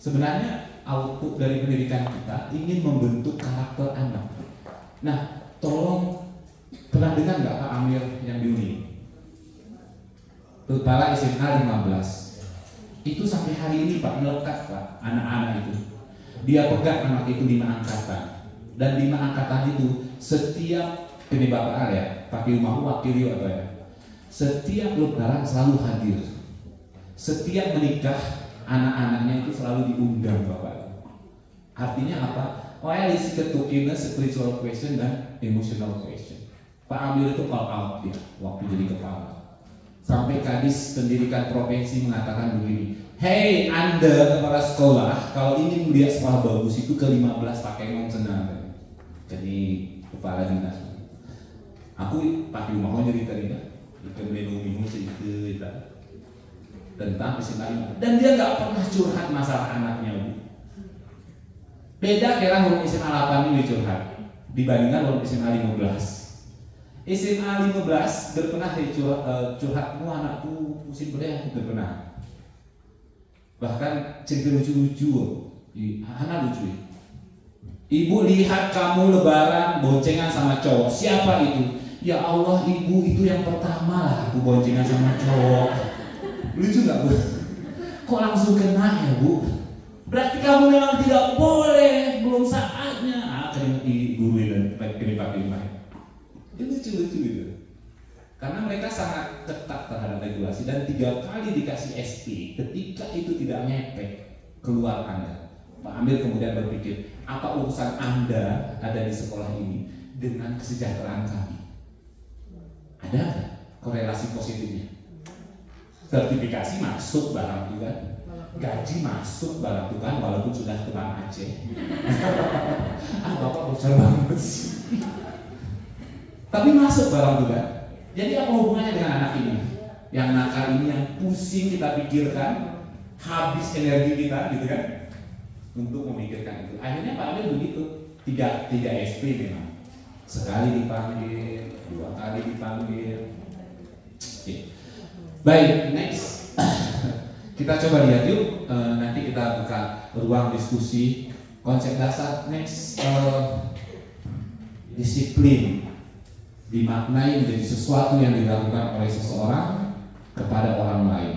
Sebenarnya output dari pendidikan kita ingin membentuk karakter anak. Nah, tolong, pernah dengar nggak Pak Amir yang di Uni? Kepala SMA 15. Itu sampai hari ini Pak melekat Pak, anak-anak itu. Dia pegang anak itu 5 angkatan. Dan 5 angkatan itu setiap, ini Bapak Al ya, Pak Ilmahu wakili apa ya? Setiap lebaran selalu hadir. Setiap menikah, anak-anaknya itu selalu diundang Bapak. Artinya apa? Well, isi ketukinnya spiritual question dan emotional question. Pak Amir itu all out dia waktu jadi kepala. Sampai Kadis Pendidikan Provinsi mengatakan begini, hey Anda kepala sekolah, kalau ingin melihat sekolah bagus itu ke-15 pakai ngomong senang. Jadi kepala dinas. Aku pakai rumah cerita dia, ikan menu itu tentang SMA 5. Dan dia nggak pernah curhat masalah anaknya, Bu. Beda kira orang SMA 8 ini curhat dibandingkan orang SMA 15. SMA 15 berpernah curhat, anakku pusing bedah, berpernah. Bahkan cerita lucu-lucu, anak lucu. Ibu lihat kamu lebaran boncengan sama cowok. Siapa itu? Ya Allah, ibu itu yang pertama lah aku boncengan sama cowok. Lucu nggak, Bu? Kok langsung kena ya, Bu? Berarti kamu memang tidak boleh, belum saatnya. Kalimat guru dan kalimat. Itu lucu-lucu itu. Karena mereka sangat ketat terhadap regulasi dan 3 kali dikasih SP. Ketika itu tidak ngepek, keluar Anda. Pak Amir kemudian berpikir, apa urusan Anda ada di sekolah ini dengan kesejahteraan kami? Ada nggak korelasi positifnya? Sertifikasi masuk barang Tuhan, gaji masuk barang Tuhan walaupun sudah ke Bang Aceh. Bapak bocor banget sih. Tapi masuk barang Tuhan. Jadi apa hubungannya dengan anak ini? Yang nakal ini, yang pusing kita pikirkan, habis energi kita gitu kan? Untuk memikirkan itu. Akhirnya Pak Amir begitu, 3 SP memang. Sekali dipanggil, 2 kali dipanggil. Oke. Baik, next. Kita coba lihat yuk. Nanti kita buka ruang diskusi. Konsep dasar next, disiplin dimaknai menjadi sesuatu yang dilakukan oleh seseorang kepada orang lain.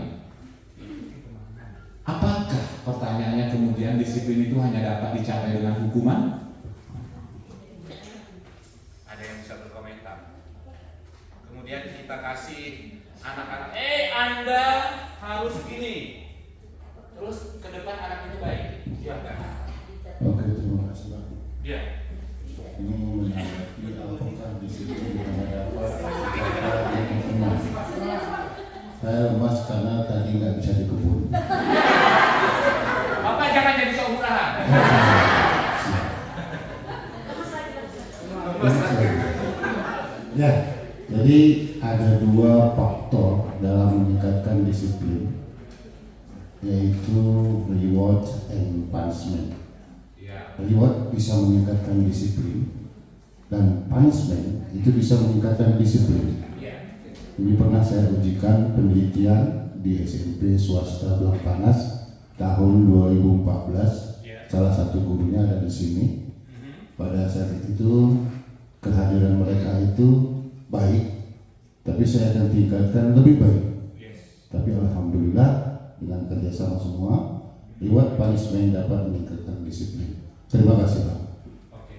Apakah, pertanyaannya kemudian, disiplin itu hanya dapat dicapai dengan hukuman? Ada yang bisa berkomentar. Kemudian kita kasih anak-anak, Anda harus gini. Terus ke depan anak itu baik. Ya kan? Oke, terima kasih Pak. Ya. Ini menanggapi apakah disiplin dengan apa? Saya lemas karena tadi nggak bisa dikebun. Bapak jangan jadi seumuran. Ya, jadi ada 2 faktor dalam meningkatkan disiplin, yaitu reward and punishment. Reward bisa meningkatkan disiplin, dan punishment itu bisa meningkatkan disiplin. Ini pernah saya ujikan penelitian di SMP swasta Belang Panas tahun 2014. Salah satu gurunya ada di sini. Pada saat itu kehadiran mereka itu baik, tapi saya akan tingkatkan lebih baik. Tapi alhamdulillah dengan kerjasama semua, reward punishment dapat meningkatkan disiplin. Terima kasih Pak. Oke,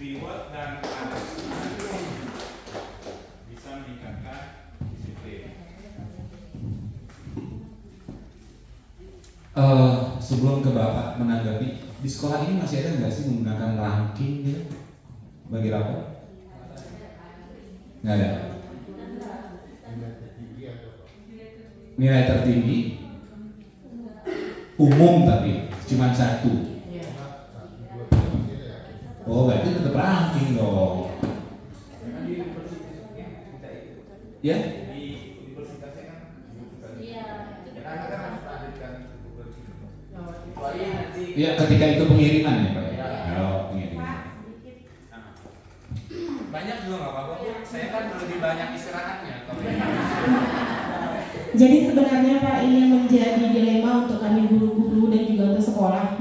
reward dan punishment bisa meningkatkan disiplin. Sebelum ke Bapak menanggapi, di sekolah ini masih ada nggak sih menggunakan ranking gitu? Bagi rapat? Nggak ada. Nilai tertinggi umum tapi cuma 1. Oh, berarti tetap ranking dong. Ya? Iya, ketika itu pengiriman ya Pak. Oh, pengiriman. Banyak juga nggak apa-apa Bu. Saya kan lebih banyak istirahatnya. Jadi sebenarnya Pak, ini menjadi dilema untuk kami guru-guru dan juga untuk sekolah.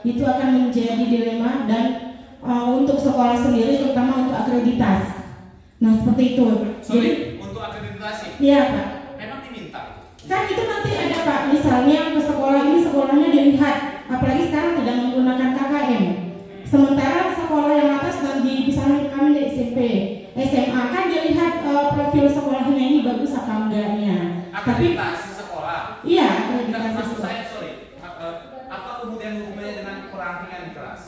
itu akan menjadi dilema dan untuk sekolah sendiri terutama untuk akreditasi. Nah seperti itu. Sorry, untuk akreditasi? Iya Pak. Memang diminta? Kan itu nanti ada Pak, misalnya ke sekolah ini sekolahnya dilihat, apalagi sekarang tidak menggunakan KKM. Sementara sekolah yang atas dan misalnya kami di SMP, SMA kan dilihat profil sekolahnya ini bagus apa enggaknya. Akreditasi sekolah? Iya, akreditasi maksud sekolah. saya, sorry, apa kemudian hubungannya dengan perantingan di kelas?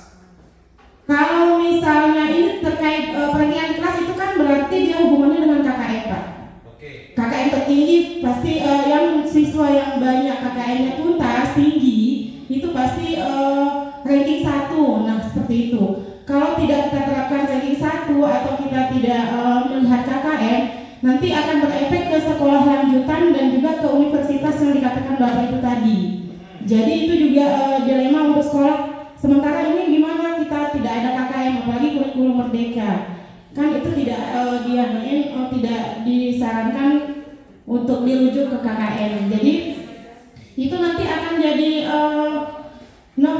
Kalau misalnya ini terkait perantingan di kelas itu kan berarti dia hubungannya dengan KKM Pak. KKM tertinggi pasti yang siswa yang banyak KKM-nya tuntas tinggi itu pasti ranking 1. Nah seperti itu. Kalau tidak kita terapkan ranking 1 atau kita tidak melihat KKM, nanti akan berefek ke sekolah lanjutan dan juga ke universitas yang dikatakan Bapak itu tadi. Jadi itu juga dilema untuk sekolah. Sementara ini gimana kita tidak ada KKM, apalagi kurikulum merdeka. Kan itu tidak tidak disarankan untuk dirujuk ke KKM. Jadi itu nanti akan jadi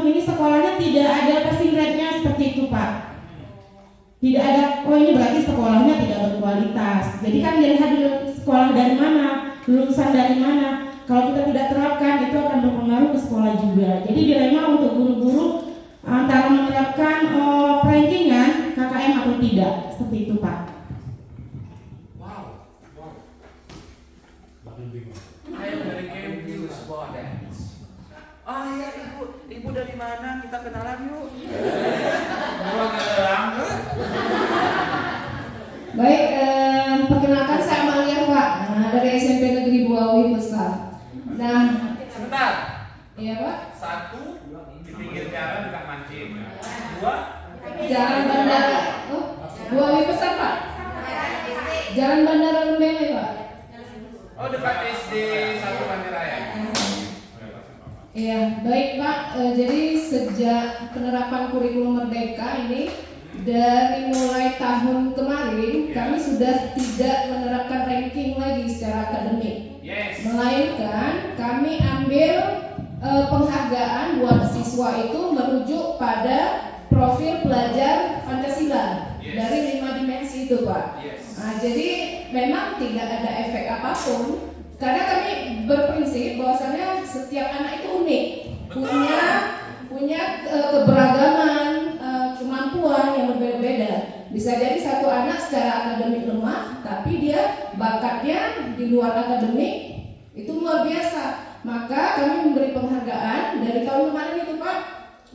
ini sekolahnya tidak ada passing grade-nya seperti itu Pak. Tidak ada, ini berarti sekolahnya tidak berkualitas. Jadi kan dilihat dulu sekolah dari mana, lulusan dari mana. Kalau kita tidak terapkan itu akan berpengaruh ke sekolah juga. Jadi dilema untuk guru-guru antara menerapkan rankingan KKM atau tidak, seperti itu Pak. Wow. I am very confused about that. Oh iya ibu dari mana? Kita kenalan yuk. Baik, perkenalkan saya Amalia Pak, dari SMP Negeri Buawi Besar. Nah, sebentar. Iya Pak. 1 di pinggir jalan dekat mancing. 2 Jalan Bandara. Buawi Besar Pak. Jalan Bandara Lembele Pak. Oh dekat SD 1 Bandiraya. Iya, baik Pak. Jadi sejak penerapan kurikulum merdeka ini dari mulai tahun kemarin kami sudah tidak menerapkan ranking lagi secara akademik. Melainkan kami ambil penghargaan buat siswa itu merujuk pada profil pelajar Pancasila dari 5 dimensi itu Pak. Nah, jadi memang tidak ada efek apapun. Karena kami berprinsip bahwasannya setiap anak itu unik, punya keberagaman, kemampuan yang berbeda-beda. Bisa jadi satu anak secara akademik lemah, tapi dia bakatnya di luar akademik itu luar biasa. Maka kami memberi penghargaan dari tahun kemarin itu Pak,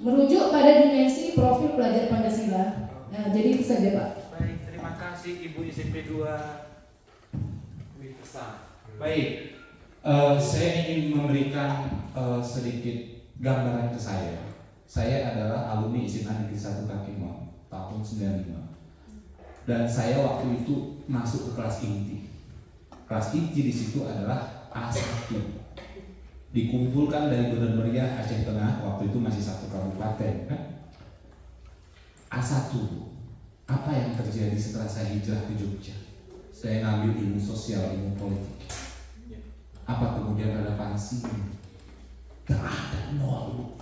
merujuk pada dimensi profil pelajar Pancasila. Nah, jadi itu saja Pak. Baik, terima kasih Ibu SMP 2 Wibesar. Baik, saya ingin memberikan sedikit gambaran ke saya. Saya adalah alumni SMA Negeri 1 Kakimon tahun 95. Dan saya waktu itu masuk ke kelas inti. Kelas inti di situ adalah A1. Dikumpulkan dari Bener Meriah Aceh Tengah, waktu itu masih 1 kabupaten kan? A1. Apa yang terjadi setelah saya hijrah ke Jogja? Saya ngambil ilmu sosial, ilmu politik. Apa kemudian relevansinya? Gak ada, nol.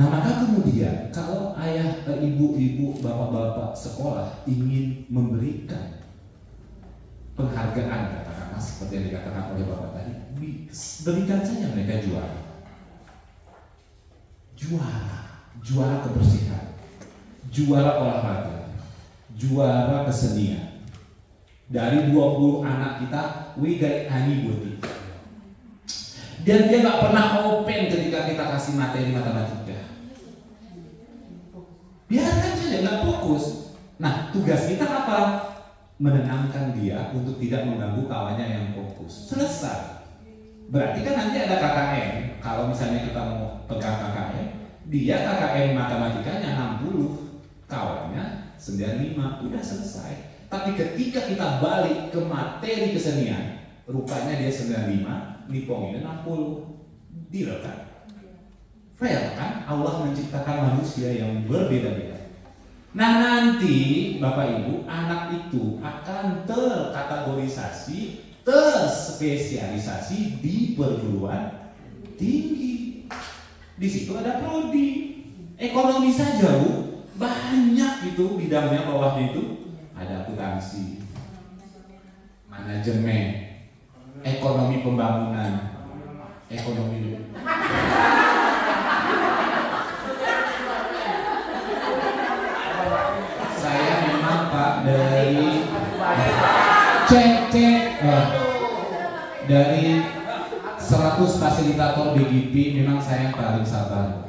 Nah maka kemudian kalau ayah, ibu-ibu, bapak-bapak sekolah ingin memberikan penghargaan katakanlah seperti yang dikatakan oleh bapak tadi, berikan saja mereka juara kebersihan, juara olahraga, juara kesenian. Dari 20 anak kita, we got ani budi. Dan dia nggak pernah open ketika kita kasih materi matematika. Biarkan saja, nggak fokus. Nah, tugas kita apa? Menenangkan dia untuk tidak mengganggu kawannya yang fokus. Selesai. Berarti kan nanti ada KKM. Kalau misalnya kita mau pegang KKM, dia KKM matematikanya 60, kawannya 95, udah selesai. Tapi ketika kita balik ke materi kesenian, rupanya dia 95, nipongnya 60. Deal kan? Fair kan? Allah menciptakan manusia yang berbeda-beda. Nah nanti Bapak Ibu, anak itu akan terkategorisasi, terspesialisasi di perguruan tinggi. Di situ ada prodi. Ekonomi saja, Bu. Banyak itu bidangnya bawahnya itu. Ada akuntansi, manajemen, ekonomi pembangunan, ekonomi. Saya memang Pak dari dari 100 fasilitator BGP memang saya yang paling sabar.